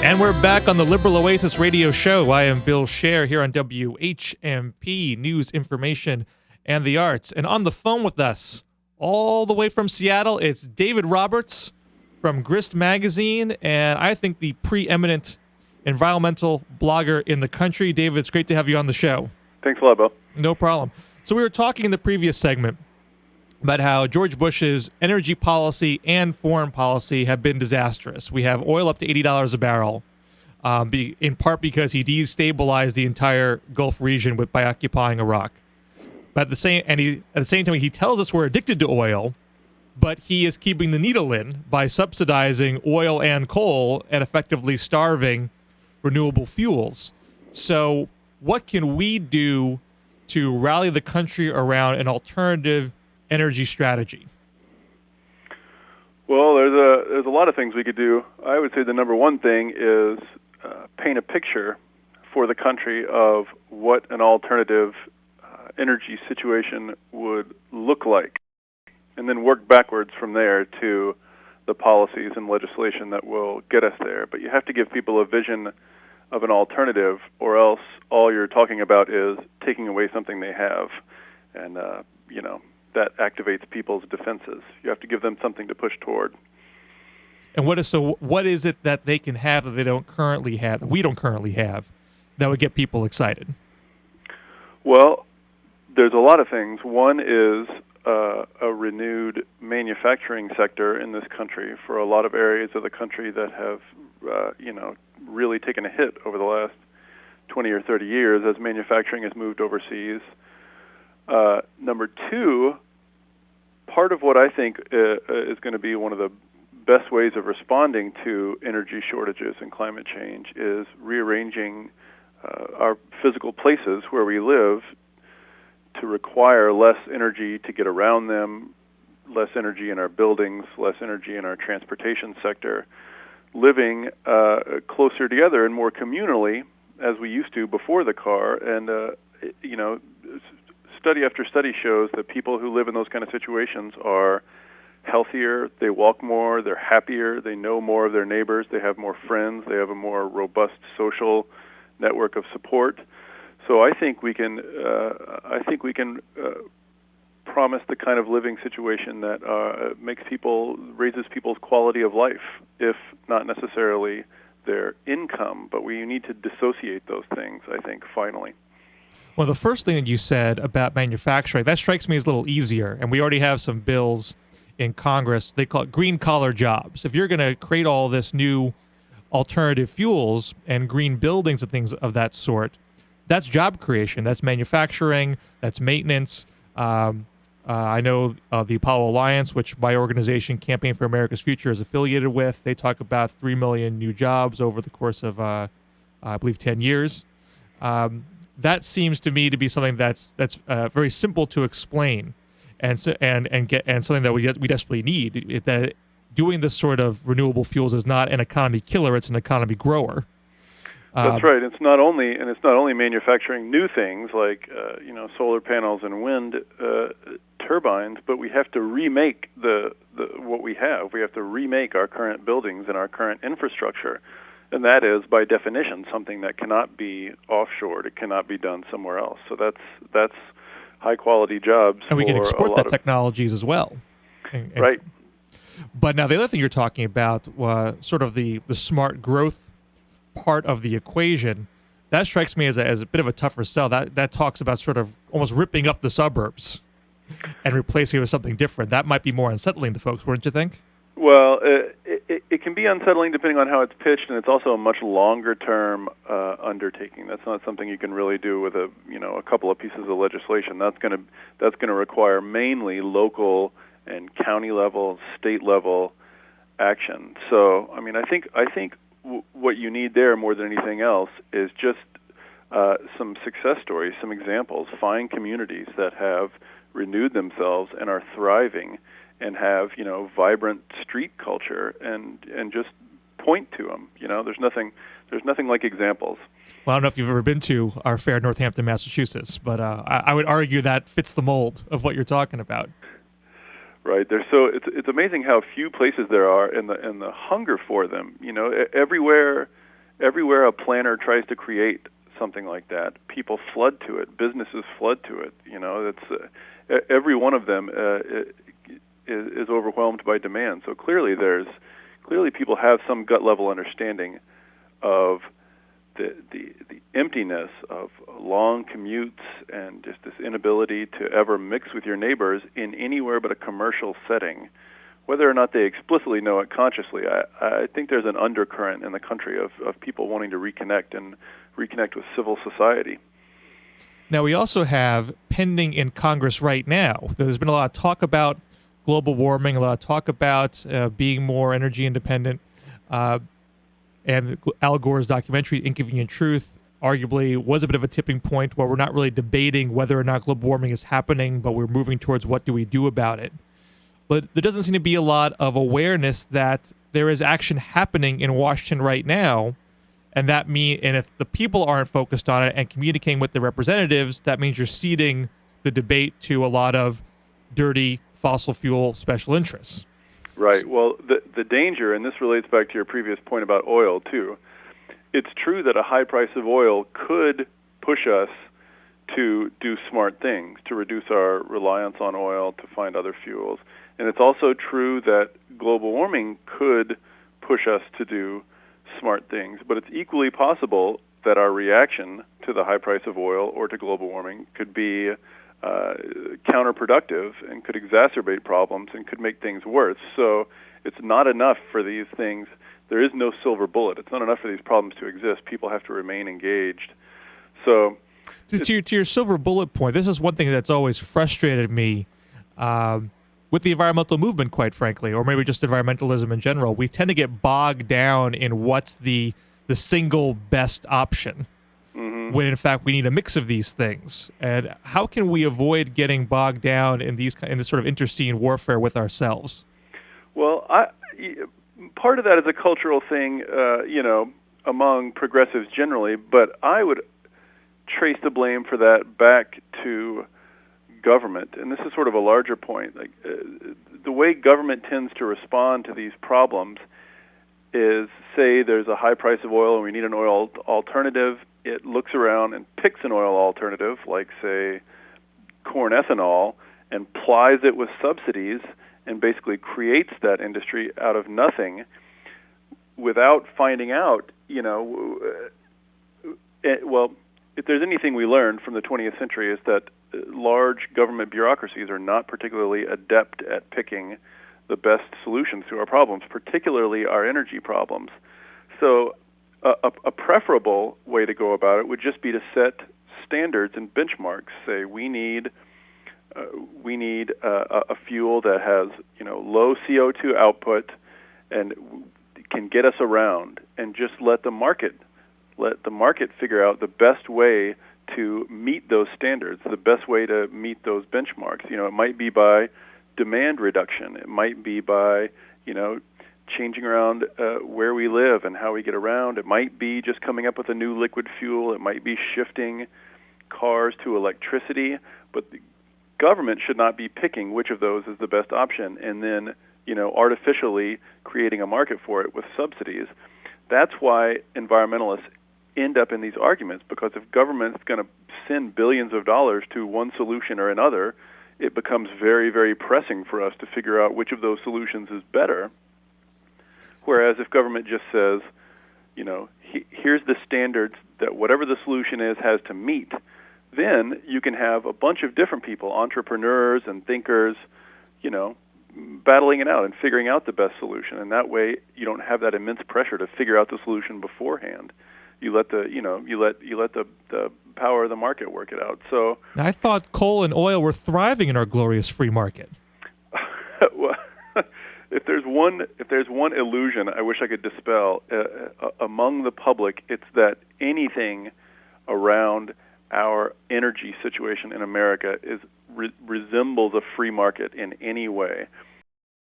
And we're back on the Liberal Oasis radio show. I am Bill Scher here on WHMP News, Information, and the Arts. And on the phone with us, all the way from Seattle, it's David Roberts from Grist magazine, and I think the preeminent environmental blogger in the country. David, it's great to have you on the show. Thanks a lot, Bill. No problem. So we were talking in the previous segment about how George Bush's energy policy and foreign policy have been disastrous. We have oil up to $80 a barrel, in part because he destabilized the entire Gulf region by occupying Iraq. But at the same time, he tells us we're addicted to oil, but he is keeping the needle in by subsidizing oil and coal and effectively starving renewable fuels. So what can we do to rally the country around an alternative energy strategy? Well, there's a lot of things we could do. I would say the number one thing is paint a picture for the country of what an alternative energy situation would look like, and then work backwards from there to the policies and legislation that will get us there. But you have to give people a vision of an alternative, or else all you're talking about is taking away something they have, and that activates people's defenses. You have to give them something to push toward. And what is it that they can have that they don't currently have, that we don't currently have, that would get people excited? Well, there's a lot of things. One is a renewed manufacturing sector in this country for a lot of areas of the country that have, really taken a hit over the last 20 or 30 years as manufacturing has moved overseas. Number two, part of what I think is going to be one of the best ways of responding to energy shortages and climate change is rearranging our physical places where we live to require less energy to get around them, less energy in our buildings, less energy in our transportation sector, living closer together and more communally as we used to before the car. And, study after study shows that people who live in those kind of situations are healthier, they walk more, they're happier, they know more of their neighbors, they have more friends, they have a more robust social network of support. So I think we can promise the kind of living situation that raises people's quality of life, if not necessarily their income. But we need to dissociate those things, I think, finally. Well, the first thing that you said about manufacturing, that strikes me as a little easier, and we already have some bills in Congress. They call it green-collar jobs. If you're going to create all this new alternative fuels and green buildings and things of that sort, that's job creation. That's manufacturing. That's maintenance. I know the Apollo Alliance, which my organization, Campaign for America's Future, is affiliated with. They talk about 3 million new jobs over the course of, I believe, 10 years. That seems to me to be something that's very simple to explain, and something that we desperately need. That doing this sort of renewable fuels is not an economy killer; it's an economy grower. That's right. It's not only manufacturing new things like solar panels and wind turbines, but we have to remake what we have. We have to remake our current buildings and our current infrastructure. And that is, by definition, something that cannot be offshored. It cannot be done somewhere else. So that's high-quality jobs. And we can export that technologies as well. Right. But now the other thing you're talking about, sort of the smart growth part of the equation, that strikes me as a bit of a tougher sell. That talks about sort of almost ripping up the suburbs and replacing it with something different. That might be more unsettling to folks, wouldn't you think? Well, it can be unsettling depending on how it's pitched, and it's also a much longer-term undertaking. That's not something you can really do with a couple of pieces of legislation. That's going to require mainly local and county level, state level action. So, I mean, I think what you need there more than anything else is just some success stories, some examples. Find communities that have renewed themselves and are thriving, and have vibrant street culture, and just point to them. There's nothing like examples. Well, I don't know if you've ever been to our fair Northampton, Massachusetts, but I would argue that fits the mold of what you're talking about. Right. It's amazing how few places there are, and the hunger for them. Everywhere everywhere a planner tries to create something like that, people flood to it. Businesses flood to it. It's every one of them is overwhelmed by demand. So clearly people have some gut level understanding of the emptiness of long commutes and just this inability to ever mix with your neighbors in anywhere but a commercial setting. Whether or not they explicitly know it consciously, I think there's an undercurrent in the country of people wanting to reconnect with civil society. Now, we also have pending in Congress right now, there's been a lot of talk about global warming, a lot of talk about being more energy independent, and Al Gore's documentary, Inconvenient Truth, arguably was a bit of a tipping point where we're not really debating whether or not global warming is happening, but we're moving towards what do we do about it. But there doesn't seem to be a lot of awareness that there is action happening in Washington right now, and if the people aren't focused on it and communicating with the representatives, that means you're ceding the debate to a lot of dirty fossil fuel special interests. Right. Well, the danger, and this relates back to your previous point about oil too, it's true that a high price of oil could push us to do smart things, to reduce our reliance on oil, to find other fuels. And it's also true that global warming could push us to do smart things. But it's equally possible that our reaction to the high price of oil or to global warming could be counterproductive and could exacerbate problems and could make things worse. So it's not enough for these things. There is no silver bullet. It's not enough for these problems to exist. People have to remain engaged. So to your silver bullet point, this is one thing that's always frustrated me with the environmental movement, quite frankly, or maybe just environmentalism in general. We tend to get bogged down in what's the single best option, when in fact we need a mix of these things. And how can we avoid getting bogged down in this sort of internecine warfare with ourselves? Well, part of that is a cultural thing, among progressives generally, but I would trace the blame for that back to government. And this is sort of a larger point. The way government tends to respond to these problems is, say there's a high price of oil and we need an oil alternative. It looks around and picks an oil alternative, like, say, corn ethanol, and plies it with subsidies and basically creates that industry out of nothing without finding out, if there's anything we learned from the 20th century is that large government bureaucracies are not particularly adept at picking the best solutions to our problems, particularly our energy problems. So a preferable way to go about it would just be to set standards and benchmarks. Say we need a fuel that has low CO2 output and can get us around, and just let the market figure out the best way to meet those standards, the best way to meet those benchmarks. It might be by demand reduction. It might be by changing around where we live and how we get around. It might be just coming up with a new liquid fuel. It might be shifting cars to electricity. But the government should not be picking which of those is the best option and then artificially creating a market for it with subsidies. That's why environmentalists end up in these arguments, because if government's going to send billions of dollars to one solution or another, it becomes very, very pressing for us to figure out which of those solutions is better. Whereas if government just says, here's the standards that whatever the solution is has to meet, then you can have a bunch of different people, entrepreneurs and thinkers, battling it out and figuring out the best solution. And that way you don't have that immense pressure to figure out the solution beforehand. You let the power of the market work it out. So now, I thought coal and oil were thriving in our glorious free market. Well, if there's one illusion I wish I could dispel among the public, it's that anything around our energy situation in America resembles a free market in any way.